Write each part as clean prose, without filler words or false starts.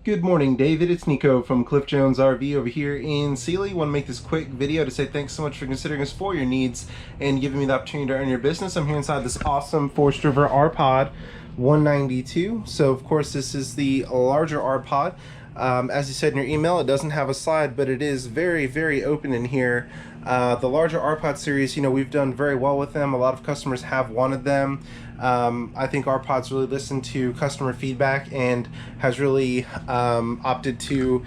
Good morning, David. It's Nico from Cliff Jones RV over here in Sealy. Want to make this quick video to say thanks so much for considering us for your needs and giving me the opportunity to earn your business. I'm here inside this awesome Forest River R-Pod 192. So, of course, this is the larger R-Pod. As you said in your email, it doesn't have a slide, but it is very, very open in here. The larger R-Pod series, we've done very well with them. A lot of customers have wanted them. I think R-Pod's really listened to customer feedback and has really opted to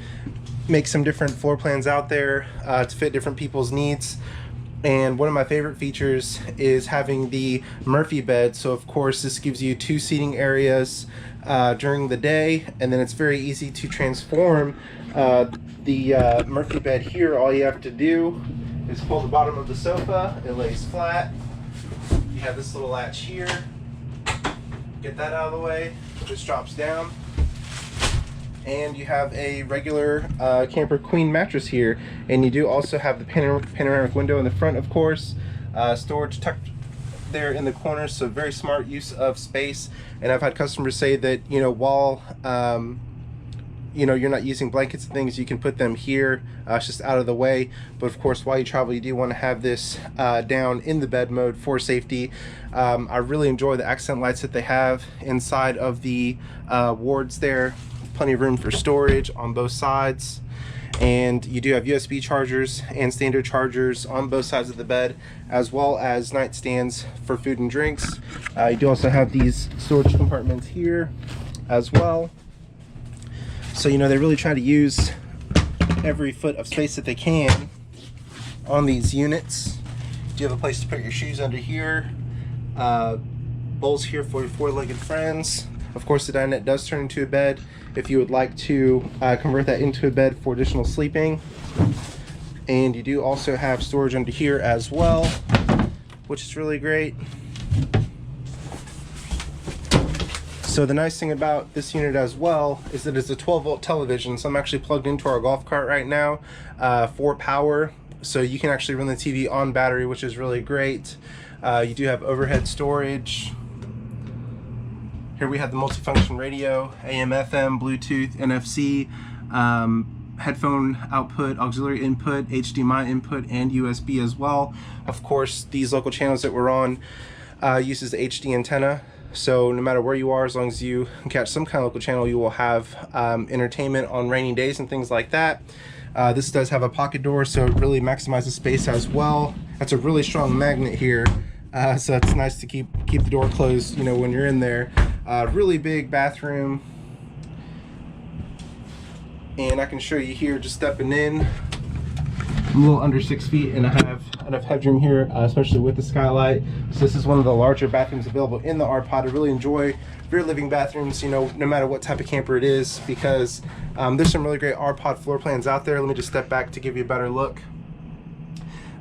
make some different floor plans out there to fit different people's needs. And one of my favorite features is having the Murphy bed. So of course this gives you two seating areas during the day, and then it's very easy to transform the Murphy bed here. All you have to do is pull the bottom of the sofa, it lays flat. You have this little latch here, get that out of the way, this drops down, and you have a regular camper queen mattress here. And you do also have the panoramic window in the front, of course, storage tucked there in the corner, so very smart use of space. And I've had customers say that while you're not using blankets and things, you can put them here. It's just out of the way. But of course, while you travel, you do want to have this down in the bed mode for safety. I really enjoy the accent lights that they have inside of the wards there. Plenty of room for storage on both sides. And you do have USB chargers and standard chargers on both sides of the bed, as well as nightstands for food and drinks. You do also have these storage compartments here as well. So they really try to use every foot of space that they can on these units. You have a place to put your shoes under here, bowls here for your four-legged friends. Of course, the dinette does turn into a bed if you would like to convert that into a bed for additional sleeping. And you do also have storage under here as well, which is really great. So the nice thing about this unit as well is that it's a 12-volt television. So I'm actually plugged into our golf cart right now for power. So you can actually run the TV on battery, which is really great. You do have overhead storage. Here we have the multifunction radio, AM, FM, Bluetooth, NFC, headphone output, auxiliary input, HDMI input, and USB as well. Of course, these local channels that we're on uses the HD antenna. So no matter where you are, as long as you can catch some kind of local channel, you will have entertainment on rainy days and things like that. This does have a pocket door, so it really maximizes space as well. That's a really strong magnet here, so it's nice to keep the door closed when you're in there. Really big bathroom, and I can show you here just stepping in. I'm a little under 6 feet, and I have enough headroom here, especially with the skylight. So this is one of the larger bathrooms available in the R-Pod. I really enjoy rear living bathrooms, no matter what type of camper it is, because there's some really great R-Pod floor plans out there. Let me just step back to give you a better look.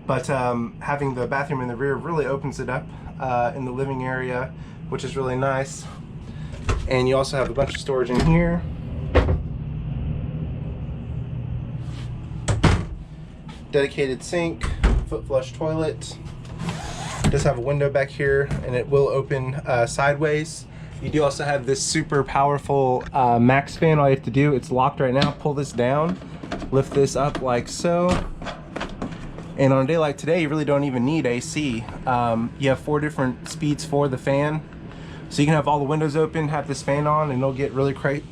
But having the bathroom in the rear really opens it up in the living area, which is really nice. And you also have a bunch of storage in here. Dedicated sink, foot flush toilet. It does have a window back here, and it will open sideways. You do also have this super powerful max fan. All you have to do, it's locked right now, pull this down, lift this up like so. And on a day like today, you really don't even need AC. You have 4 different speeds for the fan. So you can have all the windows open, have this fan on, and it'll get really great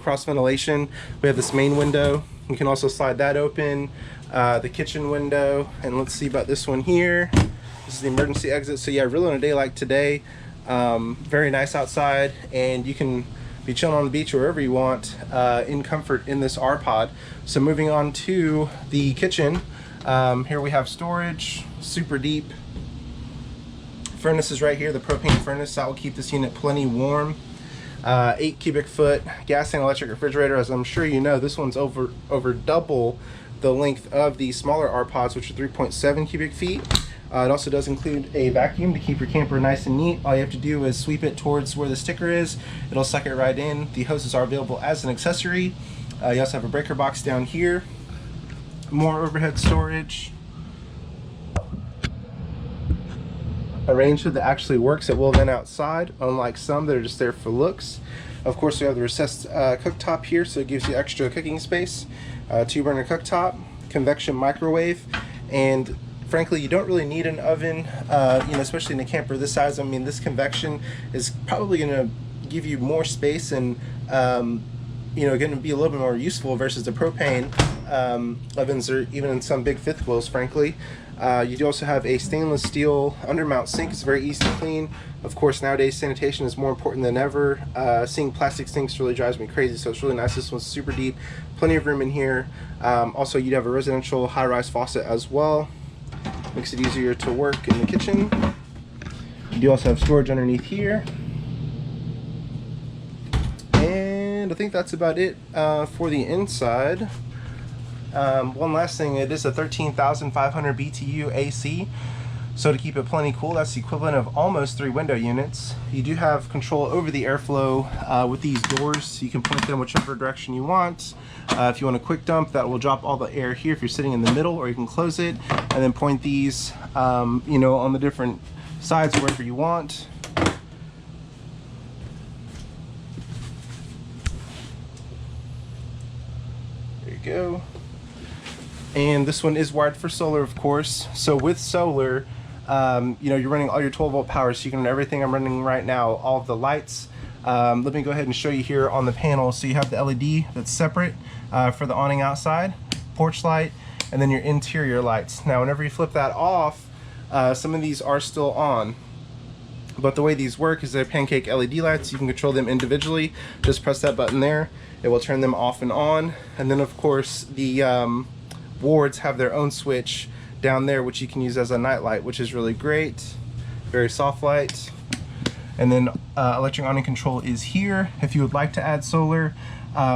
cross ventilation. We have this main window. You can also slide that open. The kitchen window, and let's see about this one here. This is the emergency exit. So yeah, really on a day like today, very nice outside, and you can be chilling on the beach or wherever you want in comfort in this R-Pod. So moving on to the kitchen, here we have storage, super deep. Furnace is right here, the propane furnace. That will keep this unit plenty warm. 8 cubic foot gas and electric refrigerator. As I'm sure you know, this one's over double the length of the smaller R-Pods, which are 3.7 cubic feet. It also does include a vacuum to keep your camper nice and neat. All you have to do is sweep it towards where the sticker is. It'll suck it right in. The hoses are available as an accessory. You also have a breaker box down here. More overhead storage. A rain hood that actually works. It will vent outside, unlike some that are just there for looks. Of course, we have the recessed cooktop here, so it gives you extra cooking space. 2-burner cooktop, convection microwave, and frankly, you don't really need an oven, you know, especially in a camper this size. I mean, this convection is probably going to give you more space and, you know, going to be a little bit more useful versus the propane ovens, or even in some big fifth wheels, frankly. You do also have a stainless steel undermount sink. It's very easy to clean. Of course, nowadays sanitation is more important than ever. Seeing plastic sinks really drives me crazy, so it's really nice. This one's super deep, plenty of room in here. Also, you'd have a residential high-rise faucet as well. Makes it easier to work in the kitchen. You do also have storage underneath here. And I think that's about it for the inside. One last thing, it is a 13,500 BTU AC, so to keep it plenty cool, that's the equivalent of almost 3 window units. You do have control over the airflow with these doors, so you can point them whichever direction you want. If you want a quick dump, that will drop all the air here if you're sitting in the middle, or you can close it and then point these you know, on the different sides wherever you want. There you go. And this one is wired for solar, of course. So with solar, you know, you're running all your 12-volt power, so you can run everything I'm running right now, all of the lights. Let me go ahead and show you here on the panel. So you have the LED that's separate for the awning outside, porch light, and then your interior lights. Now, whenever you flip that off, some of these are still on. But the way these work is they're pancake LED lights. You can control them individually. Just press that button there. It will turn them off and on. And then, of course, the wards have their own switch down there, which you can use as a night light, which is really great. Very soft light. And then electric awning control is here. If you would like to add solar,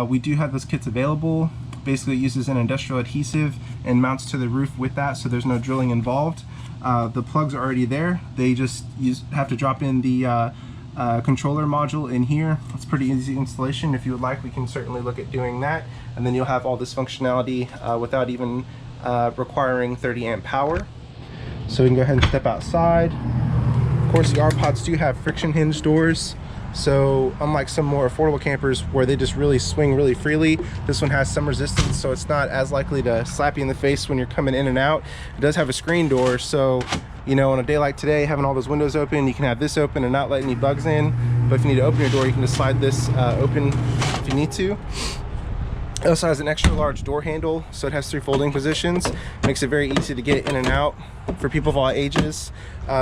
we do have those kits available. Basically, it uses an industrial adhesive and mounts to the roof with that, so there's no drilling involved. The plugs are already there. They just have to drop in the controller module in here. It's pretty easy installation. If you would like, we can certainly look at doing that, and then you'll have all this functionality without even requiring 30 amp power. So we can go ahead and step outside. Of course, the R-Pods do have friction hinge doors, so unlike some more affordable campers where they just really swing really freely, this one has some resistance, so it's not as likely to slap you in the face when you're coming in and out. It does have a screen door, so you know, on a day like today, having all those windows open, you can have this open and not let any bugs in. But if you need to open your door, you can just slide this open if you need to. It also has an extra large door handle, so it has 3 folding positions. Makes it very easy to get in and out for people of all ages.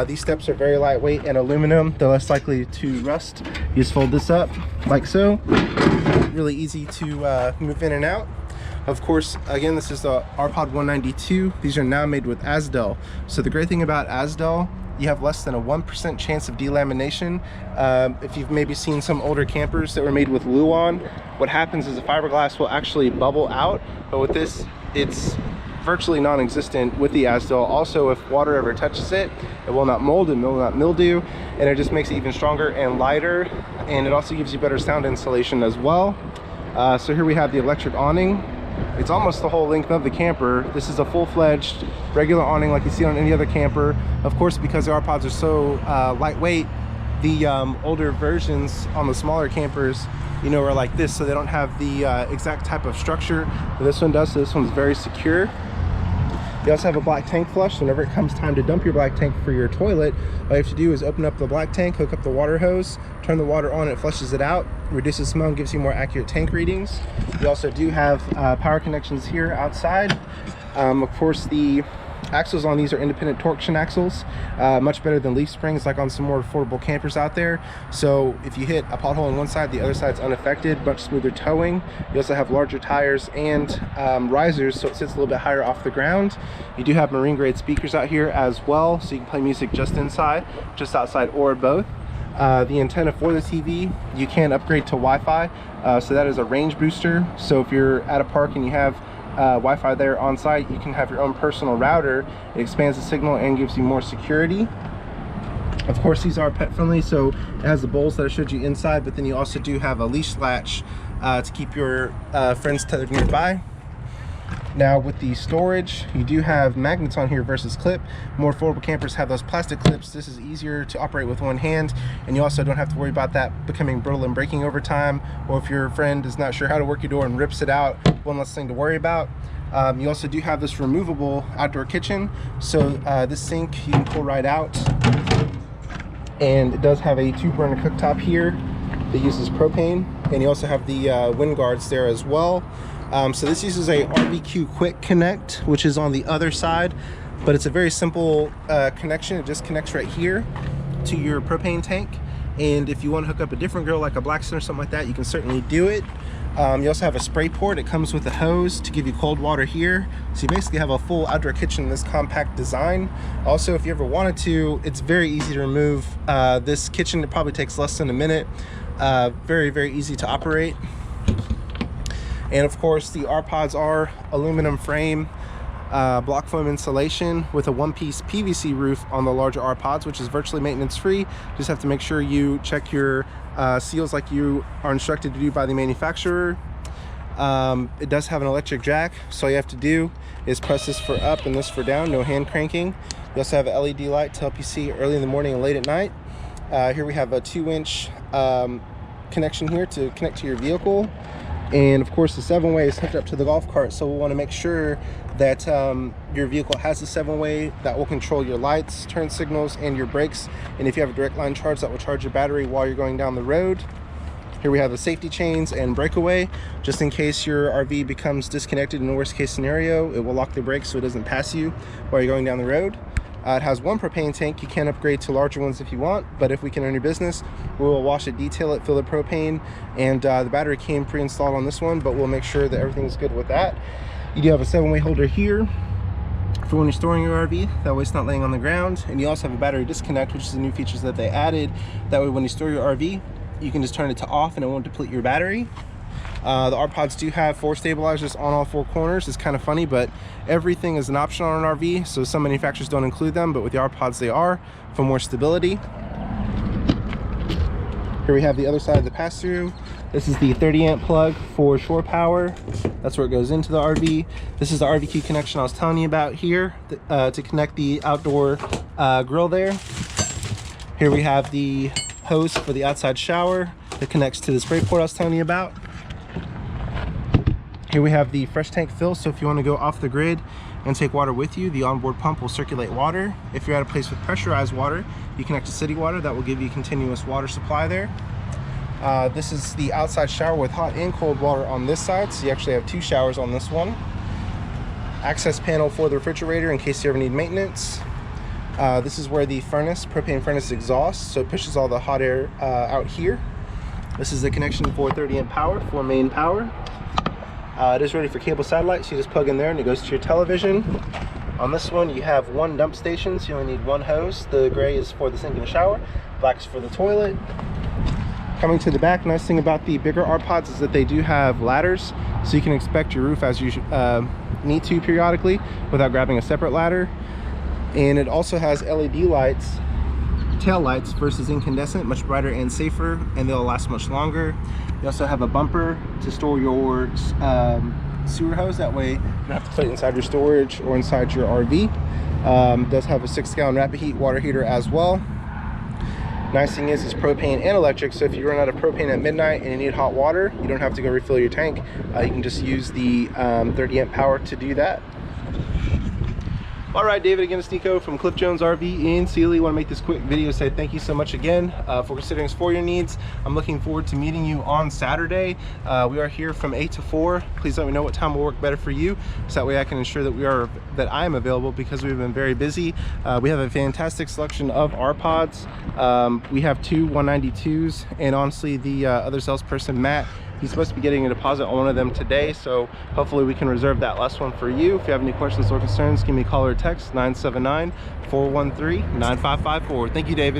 These steps are very lightweight and aluminum. They're less likely to rust. You just fold this up like so. Really easy to move in and out. Of course, again, this is the R-Pod 192. These are now made with Asdel. So the great thing about Asdel, you have less than a 1% chance of delamination. If you've maybe seen some older campers that were made with Luan, what happens is the fiberglass will actually bubble out, but with this, it's virtually non-existent with the Asdel. Also, if water ever touches it, it will not mold, it will not mildew, and it just makes it even stronger and lighter, and it also gives you better sound insulation as well. So here we have the electric awning. It's almost the whole length of the camper. This is a full-fledged regular awning like you see on any other camper. Of course, because the R-Pods are so lightweight, the older versions on the smaller campers, you know, are like this, so they don't have the exact type of structure that this one does. So this one's very secure. You also have a black tank flush. Whenever it comes time to dump your black tank for your toilet, all you have to do is open up the black tank, hook up the water hose, turn the water on, it flushes it out, reduces smell, and gives you more accurate tank readings. You also do have power connections here outside. Of course, the axles on these are independent torsion axles, much better than leaf springs like on some more affordable campers out there. So if you hit a pothole on one side, the other side's unaffected, much smoother towing. You also have larger tires and risers, so it sits a little bit higher off the ground. You do have marine grade speakers out here as well, so you can play music just inside, just outside, or both. The antenna for the TV, you can upgrade to Wi-Fi, so that is a range booster. So if you're at a park and you have Wi-Fi there on site, you can have your own personal router. It expands the signal and gives you more security. Of course, these are pet friendly, so it has the bowls that I showed you inside, but then you also do have a leash latch to keep your friends tethered nearby. Now with the storage, you do have magnets on here versus clip. More affordable campers have those plastic clips. This is easier to operate with one hand, and you also don't have to worry about that becoming brittle and breaking over time, or if your friend is not sure how to work your door and rips it out, one less thing to worry about. You also do have this removable outdoor kitchen, so this sink you can pull right out, and it does have a 2-burner cooktop here that uses propane, and you also have the wind guards there as well. So this uses a RVQ Quick Connect, which is on the other side, but it's a very simple connection. It just connects right here to your propane tank, and if you want to hook up a different grill like a Blackstone or something like that, you can certainly do it. You also have a spray port. It comes with a hose to give you cold water here, so you basically have a full outdoor kitchen in this compact design. Also, if you ever wanted to, it's very easy to remove. This kitchen, it probably takes less than a minute. Very easy to operate. And of course, the R-Pods are aluminum frame, block foam insulation with a one-piece PVC roof on the larger R-Pods, which is virtually maintenance free. Just have to make sure you check your seals like you are instructed to do by the manufacturer. It does have an electric jack, so all you have to do is press this for up and this for down, no hand cranking. You also have an LED light to help you see early in the morning and late at night. Here we have a 2-inch connection here to connect to your vehicle. And of course the 7-way is hooked up to the golf cart, so we'll want to make sure that your vehicle has a 7-way that will control your lights, turn signals, and your brakes. And if you have a direct line charge, that will charge your battery while you're going down the road. Here we have the safety chains and breakaway, just in case your RV becomes disconnected in the worst case scenario. It will lock the brakes so it doesn't pass you while you're going down the road. It has 1 propane tank. You can upgrade to larger ones if you want, but if we can earn your business, we will wash it, detail it, fill the propane, and the battery came pre-installed on this one, but we'll make sure that everything is good with that. You do have a 7-way holder here for when you're storing your RV, that way it's not laying on the ground. And you also have a battery disconnect, which is the new features that they added. That way when you store your RV, you can just turn it to off and it won't deplete your battery. The R-Pods do have 4 stabilizers on all 4 corners. It's kind of funny, but everything is an option on an RV, so some manufacturers don't include them, but with the R-Pods they are, for more stability. Here we have the other side of the pass-through. This is the 30-amp plug for shore power. That's where it goes into the RV. This is the RVQ connection I was telling you about here to connect the outdoor grill there. Here we have the hose for the outside shower that connects to the spray port I was telling you about. Here we have the fresh tank fill, so if you want to go off the grid and take water with you, the onboard pump will circulate water. If you're at a place with pressurized water, you connect to city water. That will give you continuous water supply there. This is the outside shower with hot and cold water on this side, so you actually have 2 showers on this one. Access panel for the refrigerator in case you ever need maintenance. This is where the furnace, propane furnace exhausts, so it pushes all the hot air out here. This is the connection for 30-amp power for main power. It is ready for cable satellite, so you just plug in there and it goes to your television. On this one you have 1 dump station, so you only need 1 hose. The gray is for the sink and the shower, black is for the toilet. Coming to the back, nice thing about the bigger R-Pods is that they do have ladders, so you can inspect your roof as you need to periodically without grabbing a separate ladder. And it also has LED lights, tail lights versus incandescent, much brighter and safer, and they'll last much longer. You also have a bumper to store your sewer hose. That way you don't have to put it inside your storage or inside your RV. It does have a 6-gallon rapid heat water heater as well. Nice thing is it's propane and electric, so if you run out of propane at midnight and you need hot water, you don't have to go refill your tank. You can just use the 30-amp power to do that. All right, David, again, it's Nico from Cliff Jones RV in Sealy. Want to make this quick video to say thank you so much again for considering us for your needs. I'm looking forward to meeting you on Saturday. We are here from 8 to 4. Please let me know what time will work better for you, so that way I can ensure that I am available, because we've been very busy. We have a fantastic selection of R-Pods. We have 2 192s, and honestly, the other salesperson, Matt, he's supposed to be getting a deposit on one of them today, so hopefully we can reserve that last one for you. If you have any questions or concerns, give me a call or text 979-413-9554. Thank you, David.